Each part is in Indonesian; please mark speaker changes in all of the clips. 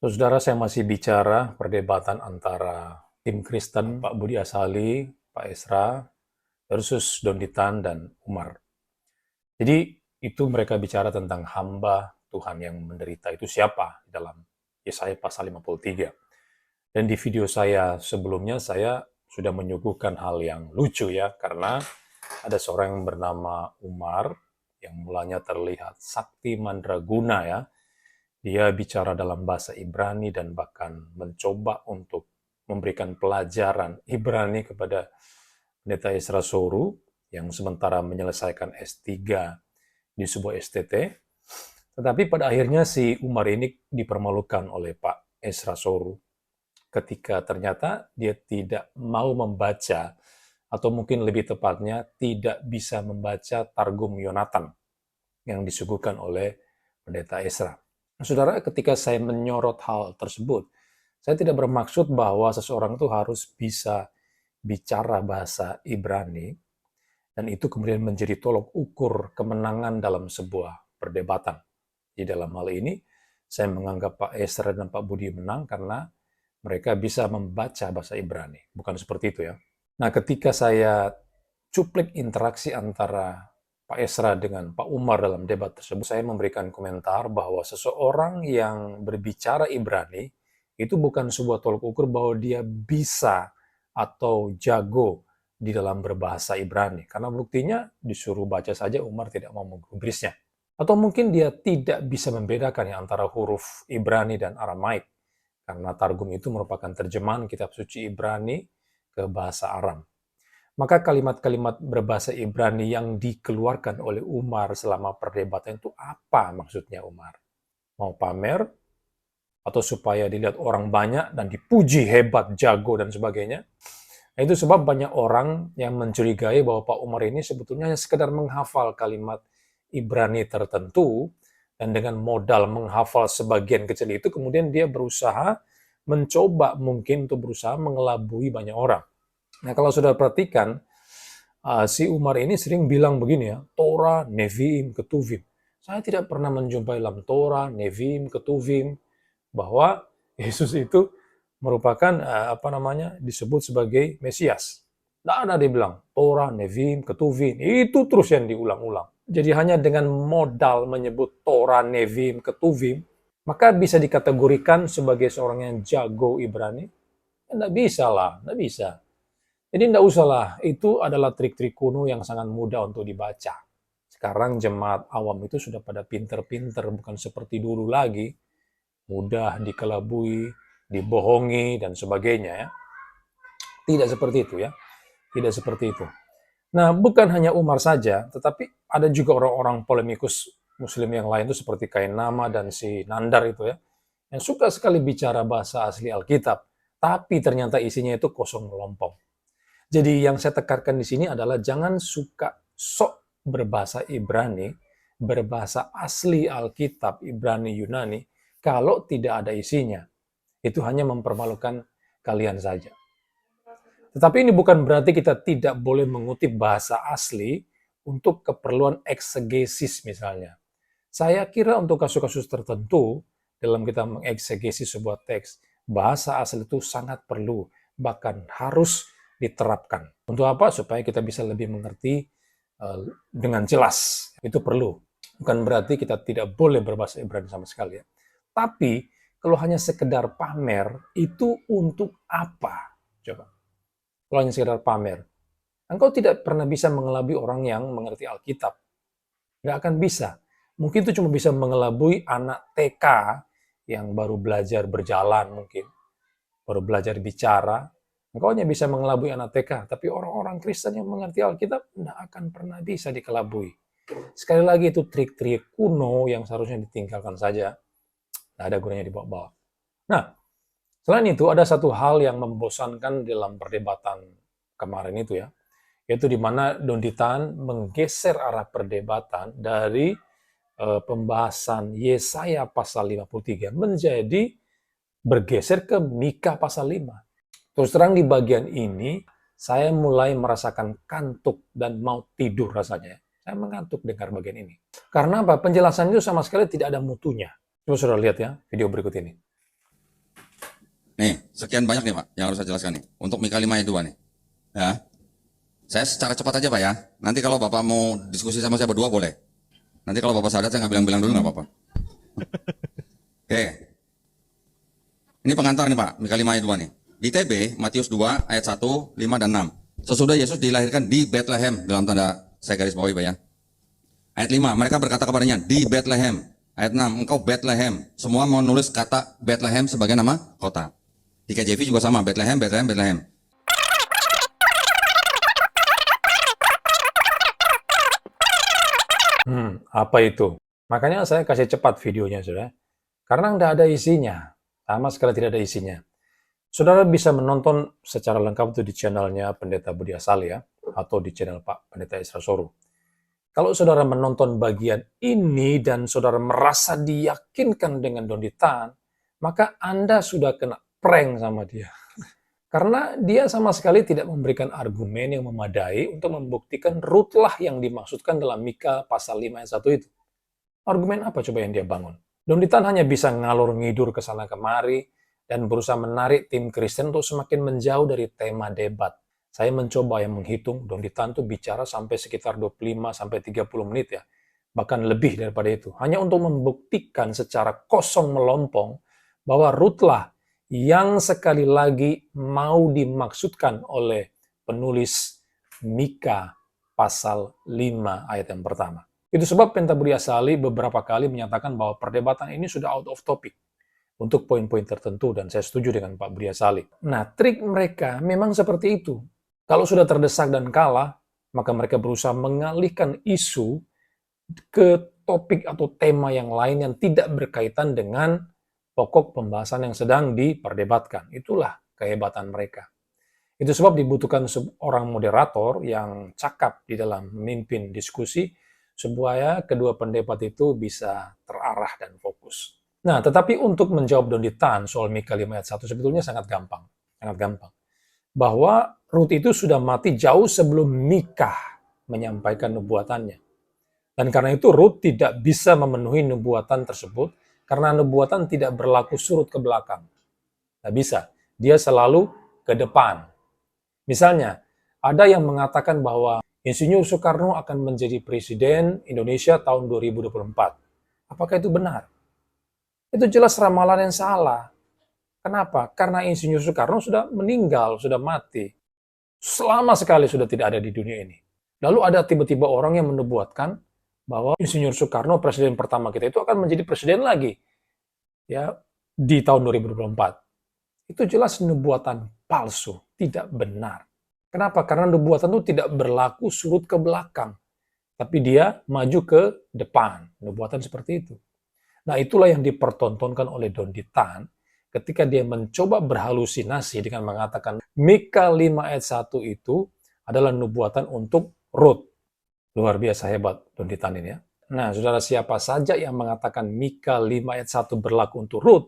Speaker 1: Saudara, saya masih bicara perdebatan antara tim Kristen, Pak Budi Asali, Pak Esra, versus Donditan dan Umar. Jadi itu mereka bicara tentang hamba Tuhan yang menderita itu siapa dalam Yesaya pasal 53. Dan di video saya sebelumnya saya sudah menyuguhkan hal yang lucu ya, karena ada seorang yang bernama Umar yang mulanya terlihat sakti mandraguna ya. Dia bicara dalam bahasa Ibrani dan bahkan mencoba untuk memberikan pelajaran Ibrani kepada Pendeta Esra Soru yang sementara menyelesaikan S3 di sebuah STT. Tetapi pada akhirnya si Umar ini dipermalukan oleh Pak Esra Soru ketika ternyata dia tidak mau membaca, atau mungkin lebih tepatnya tidak bisa membaca Targum Yonatan yang disuguhkan oleh Pendeta Esra. Saudara, ketika saya menyorot hal tersebut, saya tidak bermaksud bahwa seseorang itu harus bisa bicara bahasa Ibrani, dan itu kemudian menjadi tolok ukur kemenangan dalam sebuah perdebatan. Di dalam hal ini, saya menganggap Pak Esra dan Pak Budi menang karena mereka bisa membaca bahasa Ibrani. Bukan seperti itu ya. Nah, ketika saya cuplik interaksi antara Pak Esra dengan Pak Umar dalam debat tersebut, saya memberikan komentar bahwa seseorang yang berbicara Ibrani itu bukan sebuah tolok ukur bahwa dia bisa atau jago di dalam berbahasa Ibrani. Karena buktinya disuruh baca saja Umar tidak mau menggubrisnya. Atau mungkin dia tidak bisa membedakan ya antara huruf Ibrani dan Aramaik. Karena Targum itu merupakan terjemahan kitab suci Ibrani ke bahasa Aram. Maka kalimat-kalimat berbahasa Ibrani yang dikeluarkan oleh Umar selama perdebatan itu apa maksudnya Umar? Mau pamer? Atau supaya dilihat orang banyak dan dipuji hebat, jago, dan sebagainya? Nah, itu sebab banyak orang yang mencurigai bahwa Pak Umar ini sebetulnya hanya sekedar menghafal kalimat Ibrani tertentu, dan dengan modal menghafal sebagian kecil itu, kemudian dia berusaha mencoba mungkin untuk berusaha mengelabui banyak orang. Nah, kalau sudah perhatikan, si Umar ini sering bilang begini ya, Torah, Nevi'im, Ketuvim. Saya tidak pernah menjumpai dalam Torah, Nevi'im, Ketuvim bahwa Yesus itu merupakan disebut sebagai Mesias. Tidak ada dia bilang Torah, Nevi'im, Ketuvim. Itu terus yang diulang-ulang. Jadi hanya dengan modal menyebut Torah, Nevi'im, Ketuvim, maka bisa dikategorikan sebagai seorang yang jago Ibrani? Tidak bisa lah, tidak bisa. Jadi tidak usahlah, itu adalah trik-trik kuno yang sangat mudah untuk dibaca. Sekarang jemaat awam itu sudah pada pinter-pinter, bukan seperti dulu lagi. Mudah dikelabui, dibohongi, dan sebagainya ya. Tidak seperti itu ya. Tidak seperti itu. Nah, bukan hanya Umar saja, tetapi ada juga orang-orang polemikus Muslim yang lain itu seperti Kainama dan si Nandar itu ya, yang suka sekali bicara bahasa asli Alkitab, tapi ternyata isinya itu kosong melompong. Jadi yang saya tekankan di sini adalah jangan suka sok berbahasa Ibrani, berbahasa asli Alkitab, Ibrani, Yunani, kalau tidak ada isinya. Itu hanya mempermalukan kalian saja. Tetapi ini bukan berarti kita tidak boleh mengutip bahasa asli untuk keperluan eksegesis misalnya. Saya kira untuk kasus-kasus tertentu, dalam kita mengeksegesi sebuah teks, bahasa asli itu sangat perlu, bahkan harus diterapkan. Untuk apa? Supaya kita bisa lebih mengerti dengan jelas. Itu perlu. Bukan berarti kita tidak boleh berbahasa Ibrani sama sekali ya. Tapi kalau hanya sekedar pamer, itu untuk apa? Coba. Kalau hanya sekedar pamer. Engkau tidak pernah bisa mengelabui orang yang mengerti Alkitab. Nggak akan bisa. Mungkin itu cuma bisa mengelabui anak TK yang baru belajar berjalan mungkin. Baru belajar bicara. Engkau hanya bisa mengelabui anak TK. Tapi orang-orang Kristen yang mengerti Alkitab nggak akan pernah bisa dikelabui. Sekali lagi itu trik-trik kuno yang seharusnya ditinggalkan saja. Nggak ada gunanya dibawa-bawa. Nah, selain itu ada satu hal yang membosankan dalam perdebatan kemarin itu ya, yaitu di mana Donditan menggeser arah perdebatan dari pembahasan Yesaya pasal 53 menjadi bergeser ke Mika pasal 5. Terus terang di bagian ini saya mulai merasakan kantuk dan mau tidur rasanya. Saya mengantuk dengar bagian ini. Karena apa? Penjelasan itu sama sekali tidak ada mutunya. Coba sudah lihat ya video berikut ini.
Speaker 2: Nih, sekian banyak nih Pak yang harus saya jelaskan nih. Untuk Mika 5 ayat 2 nih. Ya. Saya secara cepat aja Pak ya. Nanti kalau Bapak mau diskusi sama saya berdua boleh. Nanti kalau Bapak sadar saya nggak bilang-bilang dulu nggak apa-apa. Oke. Ini pengantar nih Pak, Mika 5 ayat 2 nih. Di TB, Matius 2 ayat 1, 5 dan 6. Sesudah Yesus dilahirkan di Bethlehem, dalam tanda saya garis bawahi Pak ya. Ayat 5, mereka berkata kepadanya, di Bethlehem. Ayat 6, engkau Bethlehem. Semua mau nulis kata Bethlehem sebagai nama kota. Di KJV juga sama, Bethlehem, Bethlehem, Bethlehem.
Speaker 1: Apa itu? Makanya saya kasih cepat videonya, saudara. Karena nggak ada isinya. Sama sekali tidak ada isinya. Saudara bisa menonton secara lengkap itu di channelnya Pendeta Budi Asali ya, atau di channel Pak Pendeta Esra Soru. Kalau saudara menonton bagian ini dan saudara merasa diyakinkan dengan Donditan, maka Anda sudah kena prank sama dia. Karena dia sama sekali tidak memberikan argumen yang memadai untuk membuktikan rutlah yang dimaksudkan dalam Mika pasal 5 ayat 1 itu. Argumen apa coba yang dia bangun? Donditan hanya bisa ngalur ngidur ke sana kemari dan berusaha menarik tim Kristen untuk semakin menjauh dari tema debat. Saya mencoba yang menghitung, Donditan tuh bicara sampai sekitar 25 sampai 30 menit ya. Bahkan lebih daripada itu. Hanya untuk membuktikan secara kosong melompong bahwa rutlah yang sekali lagi mau dimaksudkan oleh penulis Mika pasal 5 ayat yang pertama. Itu sebab Pendeta Budi Asali beberapa kali menyatakan bahwa perdebatan ini sudah out of topic untuk poin-poin tertentu, dan saya setuju dengan Pak Budi Asali. Nah, trik mereka memang seperti itu. Kalau sudah terdesak dan kalah, maka mereka berusaha mengalihkan isu ke topik atau tema yang lain yang tidak berkaitan dengan pokok pembahasan yang sedang diperdebatkan. Itulah kehebatan mereka. Itu sebab dibutuhkan seorang moderator yang cakap di dalam memimpin diskusi supaya kedua pendebat itu bisa terarah dan fokus. Nah, tetapi untuk menjawab Donditan soal Mika 5 ayat 1 sebetulnya sangat gampang. Sangat gampang. Bahwa Rut itu sudah mati jauh sebelum Mika menyampaikan nubuatannya. Dan karena itu Rut tidak bisa memenuhi nubuatan tersebut karena nubuatan tidak berlaku surut ke belakang. Tidak bisa. Dia selalu ke depan. Misalnya, ada yang mengatakan bahwa Insinyur Soekarno akan menjadi Presiden Indonesia tahun 2024. Apakah itu benar? Itu jelas ramalan yang salah. Kenapa? Karena Insinyur Soekarno sudah meninggal, sudah mati. Selama sekali sudah tidak ada di dunia ini. Lalu ada tiba-tiba orang yang menubuatkan bahwa Insinyur Soekarno, presiden pertama kita itu akan menjadi presiden lagi ya di tahun 2024. Itu jelas nubuatan palsu, tidak benar. Kenapa? Karena nubuatan itu tidak berlaku surut ke belakang, tapi dia maju ke depan. Nubuatan seperti itu. Nah, itulah yang dipertontonkan oleh Donditan ketika dia mencoba berhalusinasi dengan mengatakan Mika 5 ayat 1 itu adalah nubuatan untuk Rut. Luar biasa hebat Donditan ini ya. Nah, saudara, siapa saja yang mengatakan Mika 5 ayat 1 berlaku untuk Rut,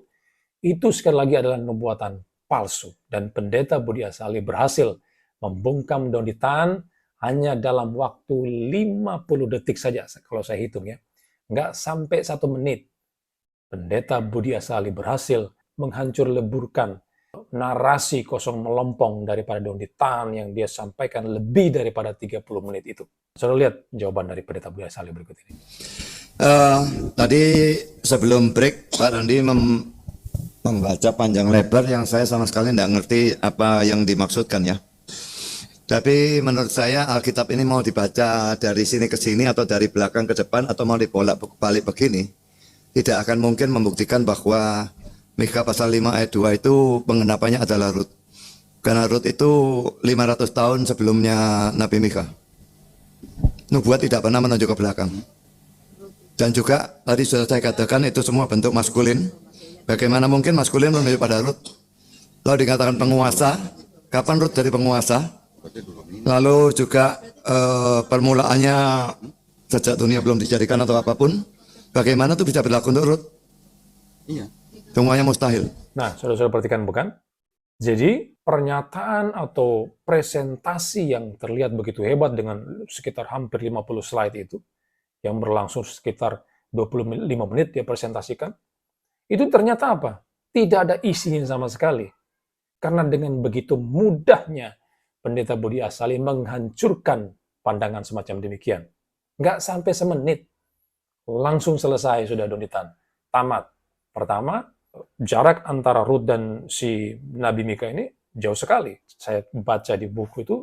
Speaker 1: itu sekali lagi adalah nubuatan palsu. Dan Pendeta Budi Asali berhasil membungkam Donditan hanya dalam waktu 50 detik saja, kalau saya hitung ya. Nggak sampai 1 menit. Pendeta Budi Asali berhasil menghancur leburkan narasi kosong melompong daripada Donditan yang dia sampaikan lebih daripada 30 menit itu. Saudara lihat jawaban dari Pendeta Budi Asali berikut ini.
Speaker 3: Tadi sebelum break Pak Randi membaca panjang lebar yang saya sama sekali tidak ngerti apa yang dimaksudkan ya. Tapi menurut saya Alkitab ini mau dibaca dari sini ke sini atau dari belakang ke depan atau mau dibolak-balik begini, tidak akan mungkin membuktikan bahwa Mika pasal 5 ayat 2 itu pengenapannya adalah Rut. Karena Rut itu 500 tahun sebelumnya Nabi Mika. Nubuat tidak pernah menunjuk ke belakang. Dan juga tadi sudah saya katakan itu semua bentuk maskulin. Bagaimana mungkin maskulin menunjuk pada Rut? Lalu dikatakan penguasa. Kapan Rut jadi penguasa? Lalu juga permulaannya sejak dunia belum dijadikan atau apapun. Bagaimana itu bisa berlaku untuk Rut? Iya. Semuanya mustahil.
Speaker 1: Nah, saudara-saudara perhatikan bukan? Jadi, pernyataan atau presentasi yang terlihat begitu hebat dengan sekitar hampir 50 slide itu, yang berlangsung sekitar 25 menit dia presentasikan, itu ternyata apa? Tidak ada isinya sama sekali. Karena dengan begitu mudahnya Pendeta Budi Asali menghancurkan pandangan semacam demikian. Nggak sampai semenit, langsung selesai sudah Donitan. Tamat. Pertama, jarak antara Rut dan si Nabi Mika ini jauh sekali. Saya baca di buku itu,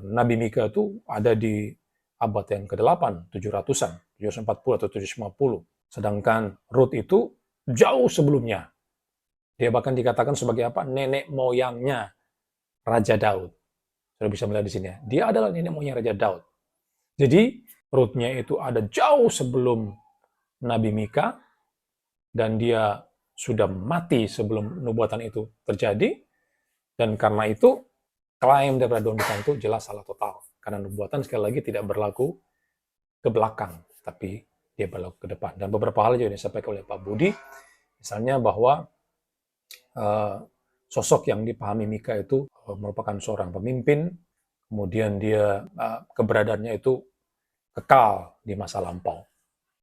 Speaker 1: Nabi Mika itu ada di abad yang ke-8, 700-an, 740 atau 750. Sedangkan Rut itu jauh sebelumnya. Dia bahkan dikatakan sebagai apa? Nenek moyangnya Raja Daud. Sudah bisa melihat di sini ya. Dia adalah nenek moyang Raja Daud. Jadi Rutnya itu ada jauh sebelum Nabi Mika, dan dia sudah mati sebelum nubuatan itu terjadi, dan karena itu klaim daripada Donitan itu jelas salah total. Karena nubuatan sekali lagi tidak berlaku ke belakang, tapi dia berlaku ke depan. Dan beberapa hal juga disampaikan oleh Pak Budi, misalnya bahwa sosok yang dipahami Mika itu merupakan seorang pemimpin, kemudian dia keberadaannya itu kekal di masa lampau.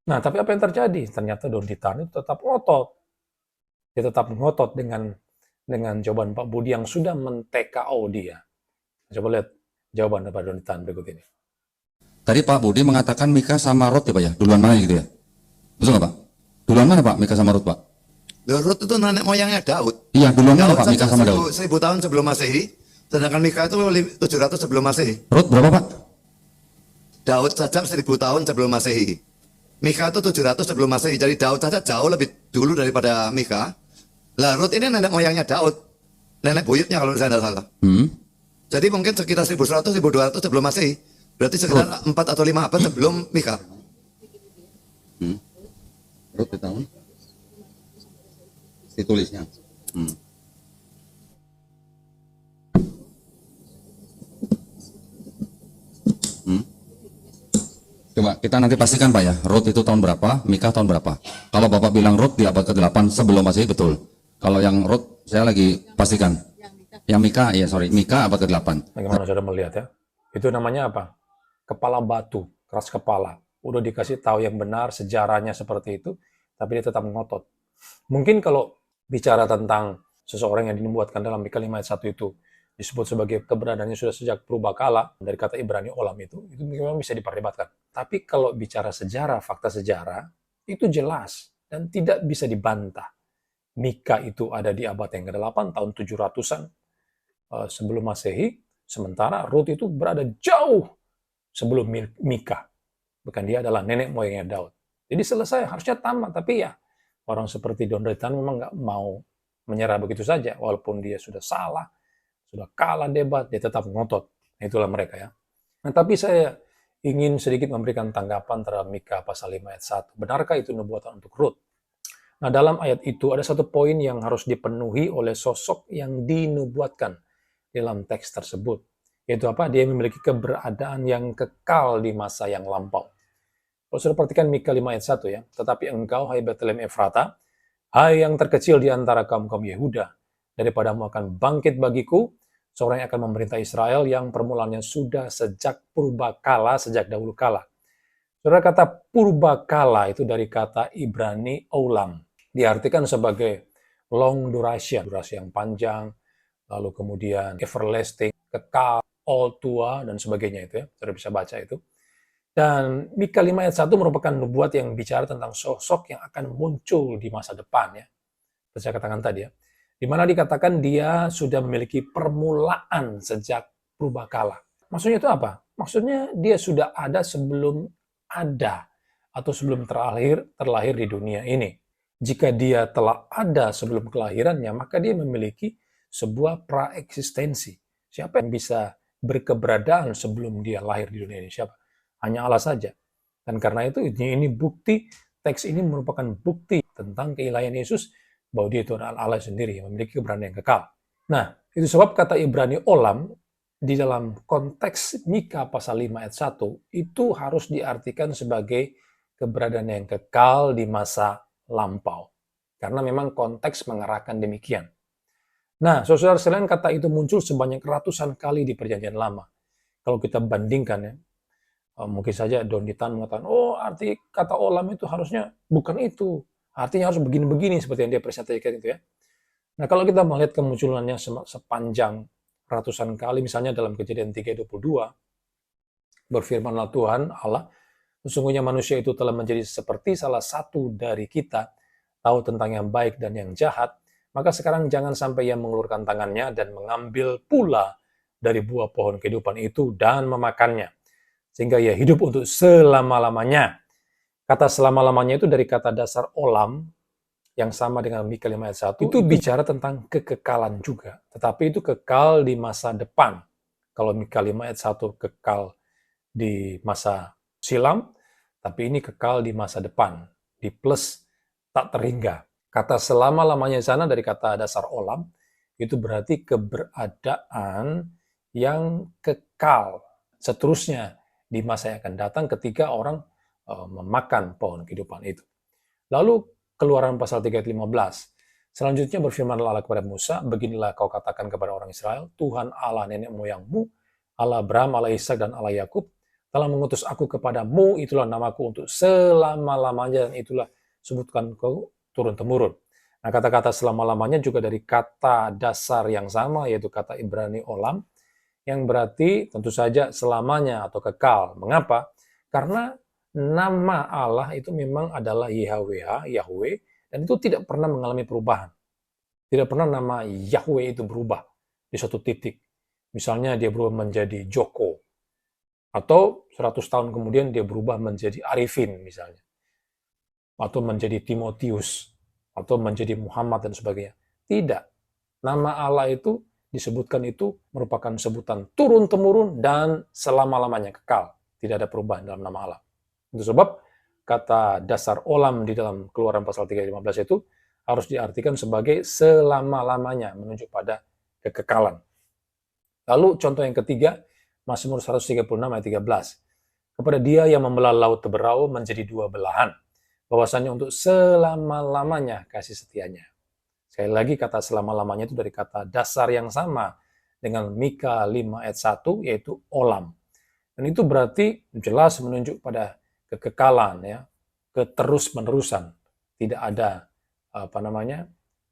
Speaker 1: Nah, tapi apa yang terjadi? Ternyata Donitan itu tetap ngotot. Dia tetap ngotot dengan jawaban Pak Budi yang sudah men-TKO dia. Coba lihat jawaban daripada Donitan berikut ini.
Speaker 2: Tadi Pak Budi mengatakan Mika sama Rut ya Pak ya? Duluan mana gitu ya? Betul nggak Pak? Duluan mana Pak Mika sama Rut Pak?
Speaker 3: Rut itu nenek moyangnya Daud.
Speaker 2: Iya, duluan mana
Speaker 3: Daud
Speaker 2: Pak Mika sama Daud?
Speaker 3: 1000 tahun sebelum Masehi, sedangkan Mika itu 700 sebelum Masehi.
Speaker 2: Rut berapa Pak?
Speaker 3: Daud saja 1000 tahun sebelum Masehi. Mika itu 700 sebelum Masehi. Jadi Daud saja jauh lebih dulu daripada Mika. Lah Rut ini nenek moyangnya Daud. Nenek buyutnya kalau saya tidak salah. Jadi mungkin sekitar 1100, 1200 sebelum Masehi. Berarti sekitar 4 atau 5 abad sebelum Mika.
Speaker 2: Rut di tahun? Ditulisnya. Coba kita nanti pastikan Pak ya, Rut itu tahun berapa, Mika tahun berapa. Kalau Bapak bilang Rut di abad ke-8 sebelum Masehi, betul. Kalau yang Rut, saya lagi pastikan. Yang Mika, Mika abad ke-8.
Speaker 1: Bagaimana saudara melihat ya? Itu namanya apa? Kepala batu, keras kepala. Udah dikasih tahu yang benar, sejarahnya seperti itu, tapi dia tetap ngotot. Mungkin kalau bicara tentang seseorang yang dinubuatkan dalam Mika 5 ayat 1 itu, disebut sebagai keberadaannya sudah sejak purbakala, dari kata Ibrani olam itu memang bisa diperdebatkan. Tapi kalau bicara sejarah, fakta sejarah, itu jelas dan tidak bisa dibantah. Mika itu ada di abad yang ke-8, tahun 700-an sebelum Masehi, sementara Rut itu berada jauh sebelum Mika. Bahkan dia adalah nenek moyangnya Daud. Jadi selesai, harusnya tamat, tapi ya orang seperti Donitan memang nggak mau menyerah begitu saja, walaupun dia sudah salah, sudah kalah debat, dia tetap ngotot. Itulah mereka ya. Nah, tapi saya ingin sedikit memberikan tanggapan terhadap Mika pasal 5 ayat 1. Benarkah itu nubuatan untuk Rut? Nah, dalam ayat itu ada satu poin yang harus dipenuhi oleh sosok yang dinubuatkan dalam teks tersebut. Yaitu apa? Dia memiliki keberadaan yang kekal di masa yang lampau. Kalau sudah perhatikan Mika 5 ayat 1 ya. Tetapi engkau, hai Betlehem Efrata, hai yang terkecil di antara kaum-kaum Yehuda, daripadamu akan bangkit bagiku seorang yang akan memerintah Israel yang permulaannya sudah sejak purbakala, sejak dahulu kala. Saudara, kata purbakala itu dari kata Ibrani olam. Diartikan sebagai long duration, durasi yang panjang, lalu kemudian everlasting, kekal, all tua, dan sebagainya itu ya. Saudara bisa baca itu. Dan Mika 5 ayat 1 merupakan nubuat yang bicara tentang sosok yang akan muncul di masa depan ya. Saya katakan tadi ya. Di mana dikatakan dia sudah memiliki permulaan sejak purbakala. Maksudnya itu apa? Maksudnya dia sudah ada sebelum ada atau sebelum terlahir di dunia ini. Jika dia telah ada sebelum kelahirannya, maka dia memiliki sebuah praeksistensi. Siapa yang bisa berkeberadaan sebelum dia lahir di dunia ini? Siapa? Hanya Allah saja. Dan karena itu ini bukti, teks ini merupakan bukti tentang keilahian Yesus, bahwa dia itu adalah Allah sendiri yang memiliki keberadaan yang kekal. Nah, itu sebab kata Ibrani olam di dalam konteks Mika pasal 5 ayat 1 itu harus diartikan sebagai keberadaan yang kekal di masa lampau. Karena memang konteks mengarahkan demikian. Nah, saudara sekalian, kata itu muncul sebanyak ratusan kali di Perjanjian Lama. Kalau kita bandingkan ya, mungkin saja Donitan mengatakan, oh arti kata olam itu harusnya bukan itu. Artinya harus begini-begini seperti yang dia presentasikan itu ya. Nah, kalau kita melihat kemunculannya sepanjang ratusan kali, misalnya dalam Kejadian 3:22, berfirmanlah Tuhan Allah, sesungguhnya manusia itu telah menjadi seperti salah satu dari kita, tahu tentang yang baik dan yang jahat, maka sekarang jangan sampai ia mengulurkan tangannya dan mengambil pula dari buah pohon kehidupan itu dan memakannya, sehingga ia hidup untuk selama-lamanya. Kata selama-lamanya itu dari kata dasar olam, yang sama dengan Mika 5 ayat 1, itu bicara tentang kekekalan juga. Tetapi itu kekal di masa depan. Kalau Mika 5 ayat 1 kekal di masa silam, tapi ini kekal di masa depan. Di plus tak terhingga. Kata selama-lamanya di sana dari kata dasar olam, itu berarti keberadaan yang kekal. Seterusnya di masa yang akan datang ketika orang memakan pohon kehidupan itu. Lalu Keluaran pasal 3 ayat 15. Selanjutnya berfirmanlah Allah kepada Musa, beginilah kau katakan kepada orang Israel, Tuhan Allah nenek moyangmu, Allah Abraham, Allah Ishak dan Allah Yakub telah mengutus aku kepadamu, itulah namaku untuk selama-lamanya, dan itulah sebutkan kau turun-temurun. Nah, kata-kata selama-lamanya juga dari kata dasar yang sama, yaitu kata Ibrani olam, yang berarti tentu saja selamanya atau kekal. Mengapa? Karena nama Allah itu memang adalah YHWH, Yahweh, dan itu tidak pernah mengalami perubahan. Tidak pernah nama Yahweh itu berubah di suatu titik. Misalnya dia berubah menjadi Joko, atau 100 tahun kemudian dia berubah menjadi Arifin misalnya, atau menjadi Timotius, atau menjadi Muhammad dan sebagainya. Tidak. Nama Allah itu disebutkan itu merupakan sebutan turun-temurun dan selama-lamanya kekal. Tidak ada perubahan dalam nama Allah. Itu sebab kata dasar olam di dalam Keluaran pasal 3:15 itu harus diartikan sebagai selama-lamanya, menunjuk pada kekekalan. Lalu contoh yang ketiga, Mazmur 136 ayat 13. Kepada dia yang membelah laut Teberau menjadi dua belahan, bahwasanya untuk selama-lamanya kasih setianya. Sekali lagi kata selama-lamanya itu dari kata dasar yang sama dengan Mika 5 ayat 1, yaitu olam. Dan itu berarti jelas menunjuk pada kekekalan, ya, keterus-menerusan. Tidak ada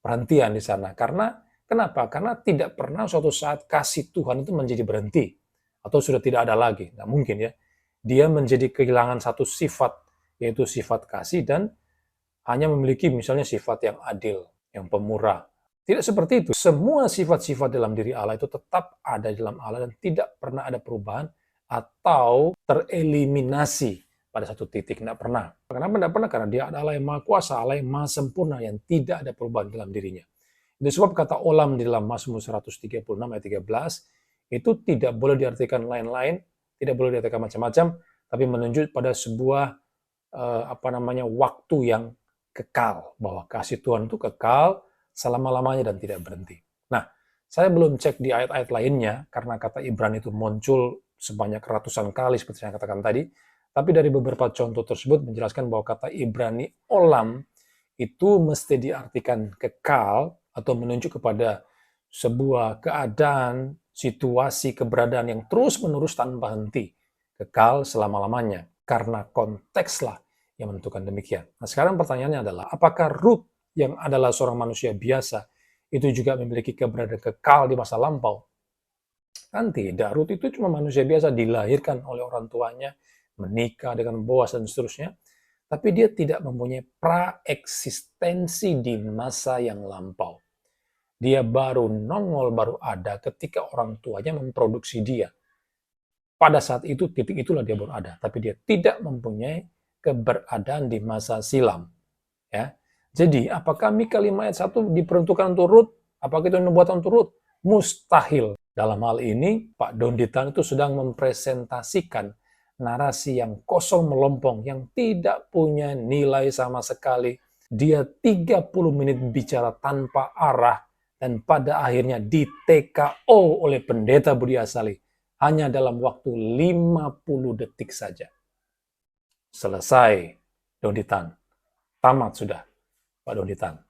Speaker 1: perhentian di sana. Karena kenapa? Karena tidak pernah suatu saat kasih Tuhan itu menjadi berhenti atau sudah tidak ada lagi. Nggak mungkin, ya. Dia menjadi kehilangan satu sifat, yaitu sifat kasih, dan hanya memiliki misalnya sifat yang adil, yang pemurah. Tidak seperti itu. Semua sifat-sifat dalam diri Allah itu tetap ada dalam Allah dan tidak pernah ada perubahan atau tereliminasi pada satu titik. Tidak pernah. Kenapa tidak pernah? Karena dia adalah yang maha kuasa, Allah yang maha sempurna, yang tidak ada perubahan dalam dirinya. Itu sebab kata olam di dalam Mazmur 136 ayat 13 itu tidak boleh diartikan lain-lain, tidak boleh diartikan macam-macam, tapi menunjuk pada sebuah waktu yang kekal, bahwa kasih Tuhan itu kekal selama-lamanya dan tidak berhenti. Nah, saya belum cek di ayat-ayat lainnya karena kata Ibrani itu muncul sebanyak ratusan kali seperti yang saya katakan tadi. Tapi dari beberapa contoh tersebut menjelaskan bahwa kata Ibrani olam itu mesti diartikan kekal atau menunjuk kepada sebuah keadaan, situasi, keberadaan yang terus-menerus tanpa henti, kekal selama-lamanya. Karena kontekslah yang menentukan demikian. Nah, sekarang pertanyaannya adalah, apakah Ruth yang adalah seorang manusia biasa itu juga memiliki keberadaan kekal di masa lampau? Kan tidak. Ruth itu cuma manusia biasa, dilahirkan oleh orang tuanya, menikah dengan Boas dan seterusnya, tapi dia tidak mempunyai praeksistensi di masa yang lampau. Dia baru nongol, baru ada ketika orang tuanya memproduksi dia. Pada saat itu, titik itulah dia baru ada, tapi dia tidak mempunyai keberadaan di masa silam. Ya. Jadi, apakah Mika 5 ayat 1 diperuntukkan untuk Ruth? Apakah itu nubuatan untuk Ruth? Mustahil. Dalam hal ini, Pak Donditan itu sedang mempresentasikan narasi yang kosong melompong, yang tidak punya nilai sama sekali. Dia 30 menit bicara tanpa arah, dan pada akhirnya di TKO oleh Pendeta Budi Asali hanya dalam waktu 50 detik saja. Selesai, Donditan. Tamat sudah, Pak Donditan.